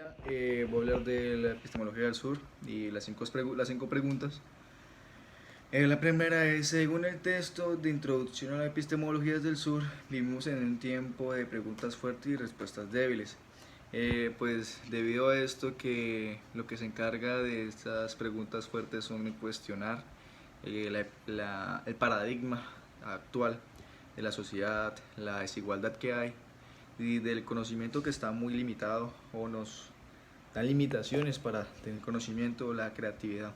día voy a hablar de la epistemología del sur y las cinco preguntas. La primera es, según el texto de Introducción a la Epistemología del Sur, vivimos en un tiempo de preguntas fuertes y respuestas débiles. Pues debido a esto que lo que se encarga de estas preguntas fuertes son cuestionar el paradigma actual de la sociedad, la desigualdad que hay y del conocimiento que está muy limitado o nos da limitaciones para tener conocimiento, la creatividad.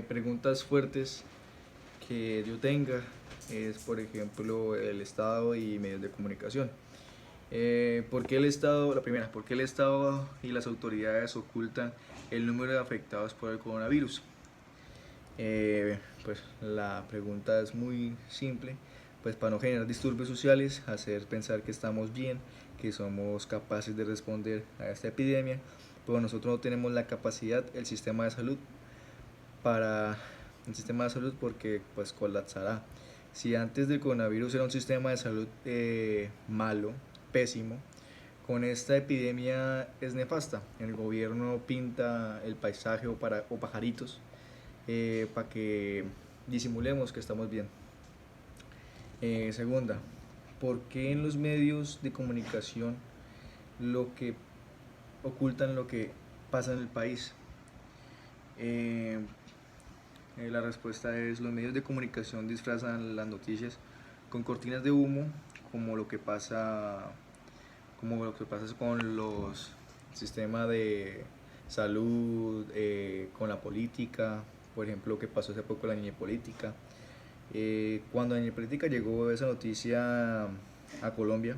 Preguntas fuertes que yo tenga es, por ejemplo, el Estado y medios de comunicación. ¿Por qué el Estado, la primera, por qué el Estado y las autoridades ocultan el número de afectados por el coronavirus? Pues la pregunta es muy simple, pues para no generar disturbios sociales, hacer pensar que estamos bien, que somos capaces de responder a esta epidemia, pero nosotros no tenemos la capacidad, para el sistema de salud porque pues colapsará. Si antes del coronavirus era un sistema de salud malo, pésimo, con esta epidemia es nefasta. El gobierno pinta el paisaje o pajaritos para que disimulemos que estamos bien. Segunda, ¿por qué en los medios de comunicación lo que ocultan lo que pasa en el país? Eh, la respuesta es: los medios de comunicación disfrazan las noticias con cortinas de humo, como lo que pasa, como lo que pasa con los sistemas de salud, con la política, por ejemplo, lo que pasó hace poco con la niña política. Cuando la niña política llegó esa noticia a Colombia,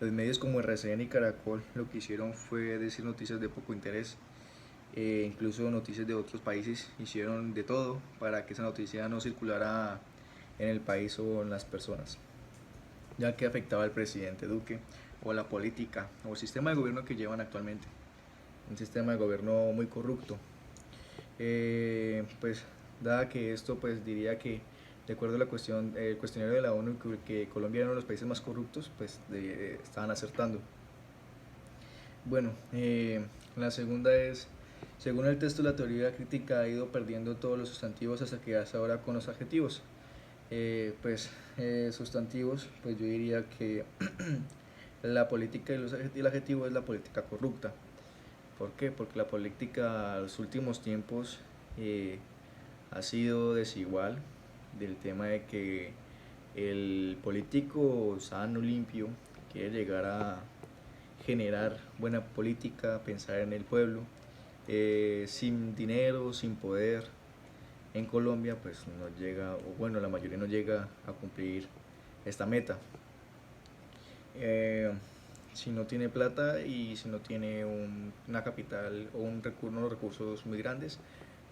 los medios como RCN y Caracol lo que hicieron fue decir noticias de poco interés. Incluso noticias de otros países hicieron de todo para que esa noticia no circulara en el país o en las personas, ya que afectaba al presidente Duque o la política o el sistema de gobierno que llevan actualmente, un sistema de gobierno muy corrupto. Pues dada que esto, pues diría que de acuerdo a el cuestionario de la ONU, que Colombia era uno de los países más corruptos, pues estaban acertando. Bueno, la segunda es: según el texto, la teoría crítica ha ido perdiendo todos los sustantivos hasta quedarse ahora con los adjetivos. Sustantivos, pues yo diría que la política y el adjetivo es la política corrupta. ¿Por qué? Porque la política en los últimos tiempos ha sido desigual, del tema de que el político sano, limpio, quiere llegar a generar buena política, pensar en el pueblo, sin dinero, sin poder. En Colombia pues no llega, o bueno, la mayoría no llega a cumplir esta meta. Eh, si no tiene plata y si no tiene una capital o unos recursos muy grandes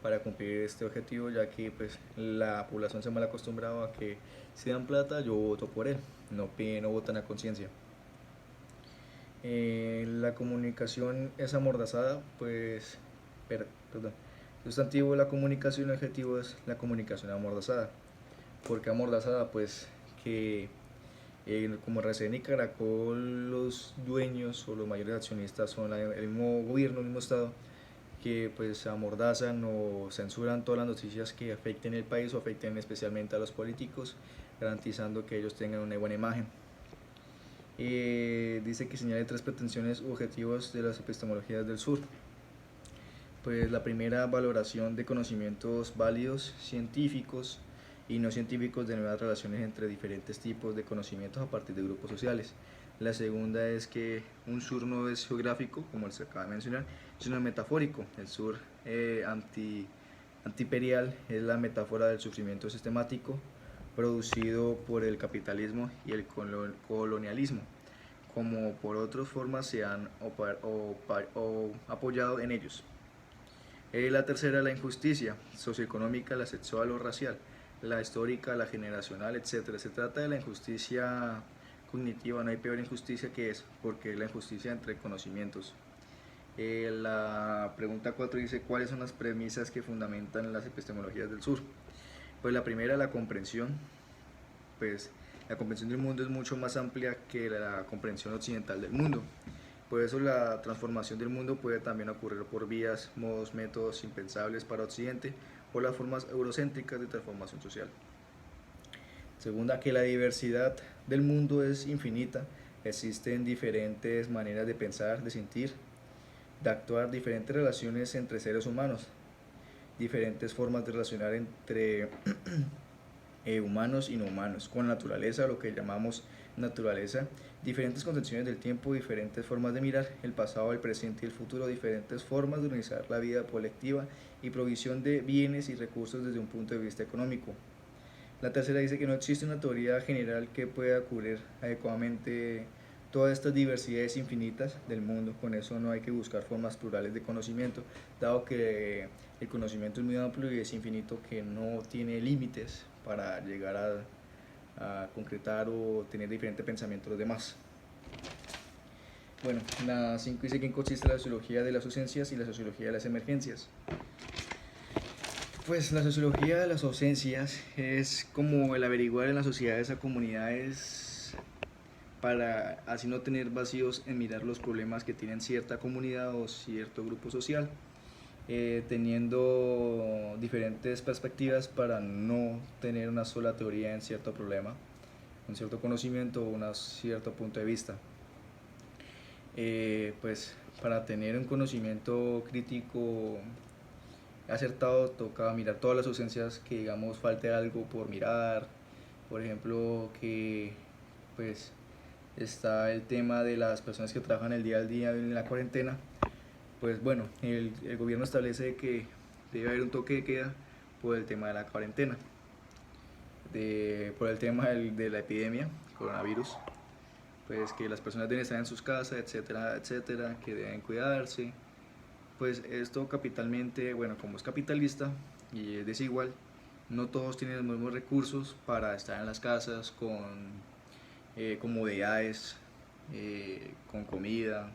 para cumplir este objetivo, ya que pues la población se mal acostumbrado a que si dan plata yo voto por él, no votan a conciencia. La comunicación es amordazada, pues, perdón, el sustantivo de la comunicación, el adjetivo es la comunicación amordazada. ¿Por qué amordazada? Pues que como RCN y Caracol, los dueños o los mayores accionistas son el mismo gobierno, el mismo estado, que pues amordazan o censuran todas las noticias que afecten el país o afecten especialmente a los políticos, garantizando que ellos tengan una buena imagen. Dice que señale tres pretensiones u objetivos de las epistemologías del sur. Pues la primera, valoración de conocimientos válidos, científicos y no científicos, de nuevas relaciones entre diferentes tipos de conocimientos a partir de grupos sociales. La segunda es que un sur no es geográfico, como se acaba de mencionar, sino metafórico. El sur antiperial es la metáfora del sufrimiento sistemático producido por el capitalismo y el colonialismo, como por otras formas se han apoyado en ellos. La tercera, la injusticia socioeconómica, la sexual o racial, la histórica, la generacional, etc. Se trata de la injusticia cognitiva, no hay peor injusticia que eso, porque es la injusticia entre conocimientos. La pregunta 4 dice: ¿cuáles son las premisas que fundamentan las epistemologías del sur? Pues la primera, la comprensión, pues La comprensión del mundo es mucho más amplia que la comprensión occidental del mundo. Por eso la transformación del mundo puede también ocurrir por vías, modos, métodos impensables para Occidente o las formas eurocéntricas de transformación social. Segunda, que la diversidad del mundo es infinita. Existen diferentes maneras de pensar, de sentir, de actuar, diferentes relaciones entre seres humanos, diferentes formas de relacionar entre humanos y no humanos, con la naturaleza, lo que llamamos naturaleza, diferentes concepciones del tiempo, diferentes formas de mirar el pasado, el presente y el futuro, diferentes formas de organizar la vida colectiva y provisión de bienes y recursos desde un punto de vista económico. La tercera dice que no existe una teoría general que pueda cubrir adecuadamente todas estas diversidades infinitas del mundo. Con eso no hay que buscar formas plurales de conocimiento, dado que el conocimiento es muy amplio y es infinito, que no tiene límites para llegar a concretar o tener diferente pensamiento de los demás. Bueno, la 5 dice que consiste la sociología de las ausencias y la sociología de las emergencias. Pues la sociología de las ausencias es como el averiguar en las sociedades a comunidades para así no tener vacíos en mirar los problemas que tienen cierta comunidad o cierto grupo social, teniendo diferentes perspectivas para no tener una sola teoría en cierto problema, un cierto conocimiento o un cierto punto de vista. Pues para tener un conocimiento crítico acertado toca mirar todas las ausencias, que digamos falte algo por mirar. Por ejemplo, que pues está el tema de las personas que trabajan el día al día en la cuarentena. Pues bueno, el gobierno establece que debe haber un toque de queda por el tema de la cuarentena, por el tema de la epidemia, coronavirus, pues que las personas deben estar en sus casas, etcétera, etcétera, que deben cuidarse. Pues esto capitalmente, bueno, como es capitalista y es desigual, no todos tienen los mismos recursos para estar en las casas con comodidades, con comida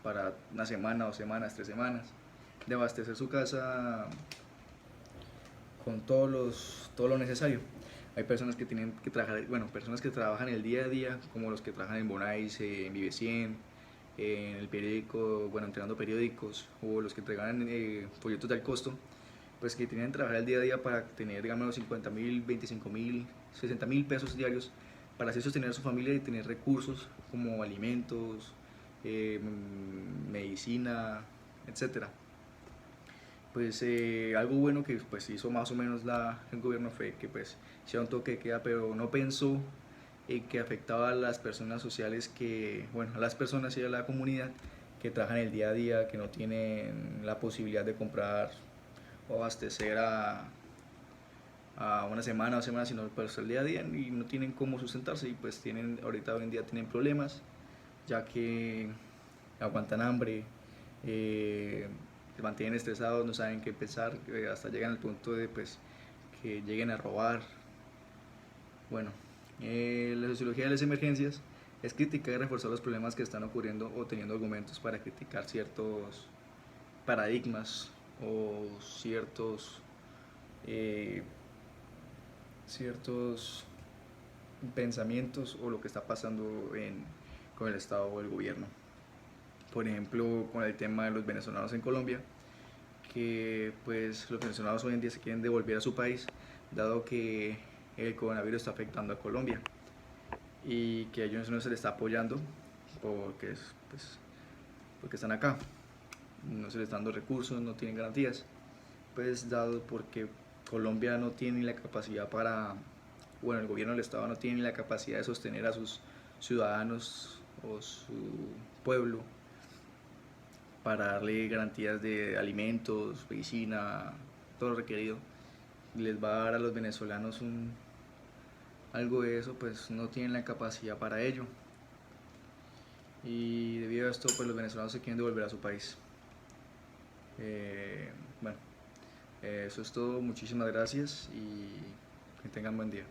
para una semana, 2 semanas, 3 semanas, de abastecer su casa con todo lo necesario. Hay personas que tienen que trabajar, bueno, personas que trabajan el día a día, como los que trabajan en Bonais, en Vive 100, en el periódico, bueno, entregando periódicos, o los que entregan folletos de al costo, pues que tienen que trabajar el día a día para tener, digamos, 50.000, 25.000, 60.000 pesos diarios para así sostener a su familia y tener recursos como alimentos, medicina, etcétera. Pues algo bueno que pues hizo más o menos el gobierno fue que pues hiciera un toque de queda, pero no pensó que afectaba a las personas sociales bueno, a las personas y a la comunidad que trabajan el día a día, que no tienen la posibilidad de comprar o abastecer a una semana o 2 semanas, sino pues el día a día, y no tienen cómo sustentarse, y pues ahorita hoy en día tienen problemas, ya que aguantan hambre, se mantienen estresados, no saben qué pensar, hasta llegan al punto de pues que lleguen a robar. Bueno, la sociología de las emergencias es criticar y reforzar los problemas que están ocurriendo o teniendo argumentos para criticar ciertos paradigmas o ciertos pensamientos o lo que está pasando con el Estado o el gobierno. Por ejemplo, con el tema de los venezolanos en Colombia, que pues los venezolanos hoy en día se quieren devolver a su país, dado que el coronavirus está afectando a Colombia y que a ellos no se les está apoyando porque, pues, porque están acá, no se les está dando recursos, no tienen garantías, pues dado porque Colombia no tiene la capacidad bueno, el gobierno del Estado no tiene la capacidad de sostener a sus ciudadanos o su pueblo para darle garantías de alimentos, medicina, todo lo requerido. Les va a dar a los venezolanos algo de eso, pues no tienen la capacidad para ello. Y debido a esto, pues los venezolanos se quieren devolver a su país. Bueno, eso es todo. Muchísimas gracias y que tengan buen día.